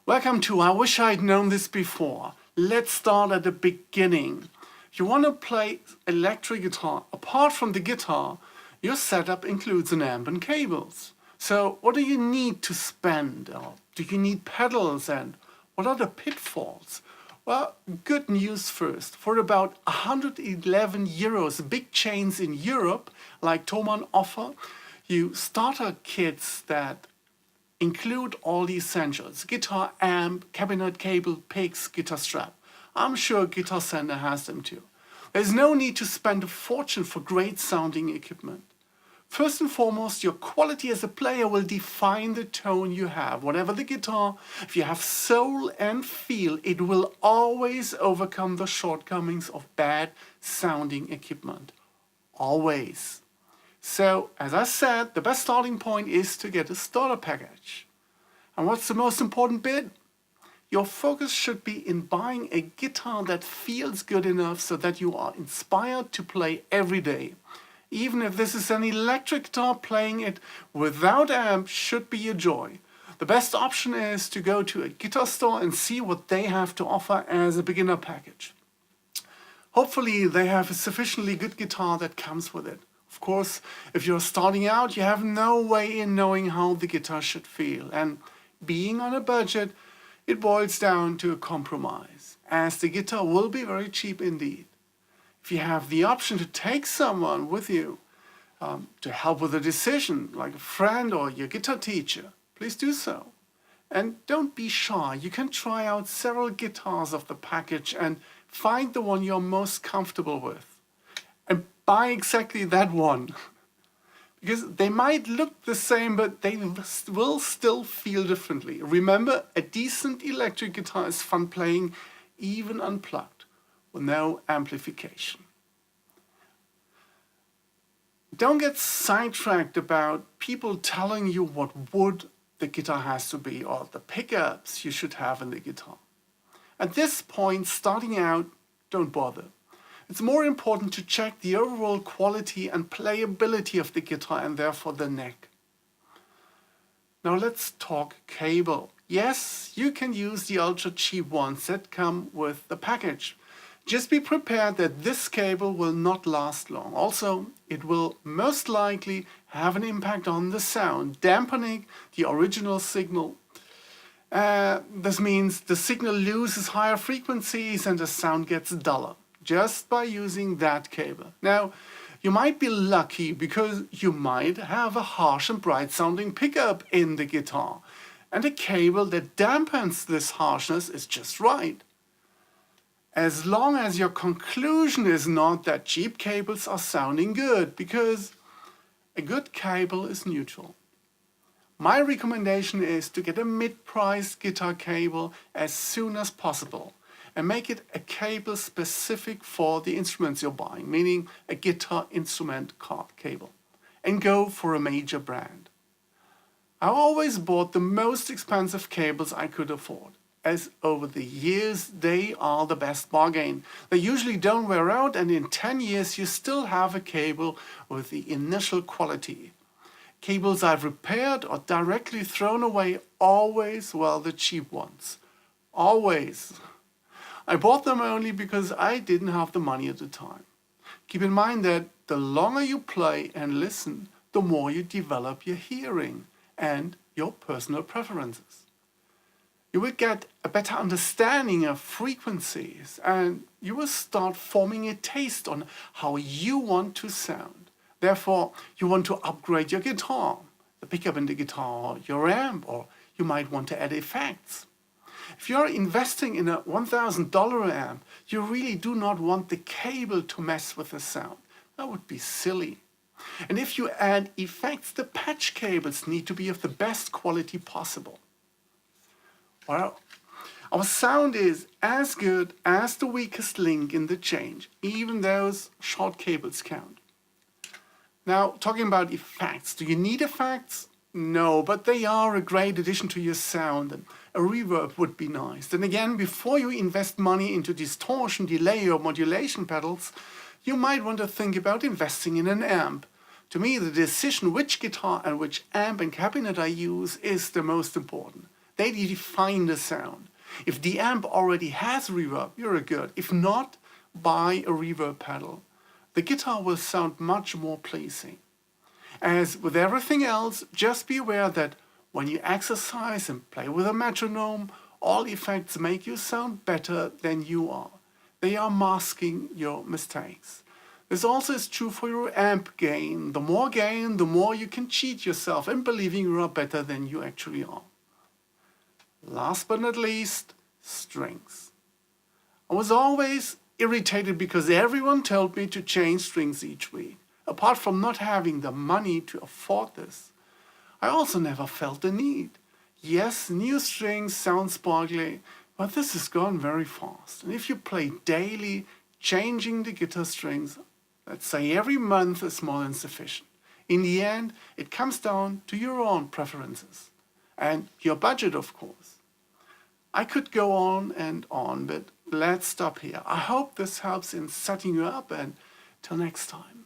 Welcome to I Wish I'd Known This Before. Let's start at the beginning. You want to play electric guitar. Apart from the guitar, your setup includes an amp and cables. So what do you need to spend? Or do you need pedals, and what are the pitfalls? Well, good news first. For about 111 euros, big chains in Europe like Horlemann offer you starter kits that include all the essentials: guitar, amp, cabinet cable, picks, guitar strap. I'm sure Guitar Center has them too. There's no need to spend a fortune for great sounding equipment. First and foremost, your quality as a player will define the tone you have. Whatever the guitar, if you have soul and feel, it will always overcome the shortcomings of bad sounding equipment. Always. So, as I said, the best starting point is to get a starter package. And what's the most important bit? Your focus should be in buying a guitar that feels good enough so that you are inspired to play every day. Even if this is an electric guitar, playing it without amp should be a joy. The best option is to go to a guitar store and see what they have to offer as a beginner package. Hopefully they have a sufficiently good guitar that comes with it. Of course, if you're starting out, you have no way in knowing how the guitar should feel. And being on a budget, it boils down to a compromise, as the guitar will be very cheap indeed. If you have the option to take someone with you to help with a decision, like a friend or your guitar teacher, please do so. And don't be shy. You can try out several guitars of the package and find the one you're most comfortable with. And buy exactly that one. Because they might look the same, but they will still feel differently. Remember, a decent electric guitar is fun playing, even unplugged, with no amplification. Don't get sidetracked about people telling you what wood the guitar has to be or the pickups you should have in the guitar. At this point, starting out, don't bother. It's more important to check the overall quality and playability of the guitar, and therefore the neck. Now let's talk cable. Yes, you can use the ultra cheap ones that come with the package. Just be prepared that this cable will not last long. Also, it will most likely have an impact on the sound, dampening the original signal. This means the signal loses higher frequencies and the sound gets duller, just by using that cable. Now, you might be lucky because you might have a harsh and bright sounding pickup in the guitar, and a cable that dampens this harshness is just right. As long as your conclusion is not that cheap cables are sounding good, because a good cable is neutral. My recommendation is to get a mid-priced guitar cable as soon as possible and make it a cable specific for the instruments you're buying, meaning a guitar instrument card cable, and go for a major brand. I always bought the most expensive cables I could afford, as over the years they are the best bargain. They usually don't wear out, and in 10 years you still have a cable with the initial quality. Cables I've repaired or directly thrown away, always, well, the cheap ones. Always. I bought them only because I didn't have the money at the time. Keep in mind that the longer you play and listen, the more you develop your hearing and your personal preferences. You will get a better understanding of frequencies, and you will start forming a taste on how you want to sound. Therefore, you want to upgrade your guitar, the pickup in the guitar, your amp, or you might want to add effects. If you're investing in a $1,000 amp, you really do not want the cable to mess with the sound. That would be silly. And if you add effects, the patch cables need to be of the best quality possible. Well, our sound is as good as the weakest link in the chain. Even those short cables count. Now, talking about effects, do you need effects? No, but they are a great addition to your sound, and a reverb would be nice. Then again, before you invest money into distortion, delay, or modulation pedals, you might want to think about investing in an amp. To me, the decision which guitar and which amp and cabinet I use is the most important. They define the sound. If the amp already has reverb, you're good. If not, buy a reverb pedal. The guitar will sound much more pleasing. As with everything else, just be aware that when you exercise and play with a metronome, all effects make you sound better than you are. They are masking your mistakes. This also is true for your amp gain. The more you can cheat yourself in believing you are better than you actually are. Last but not least, strings. I was always irritated because everyone told me to change strings each week. Apart from not having the money to afford this, I also never felt the need. Yes, new strings sound sparkly, but this has gone very fast. And if you play daily, changing the guitar strings, let's say every month, is more than sufficient. In the end, it comes down to your own preferences and your budget, of course. I could go on, but let's stop here. I hope this helps in setting you up, and till next time.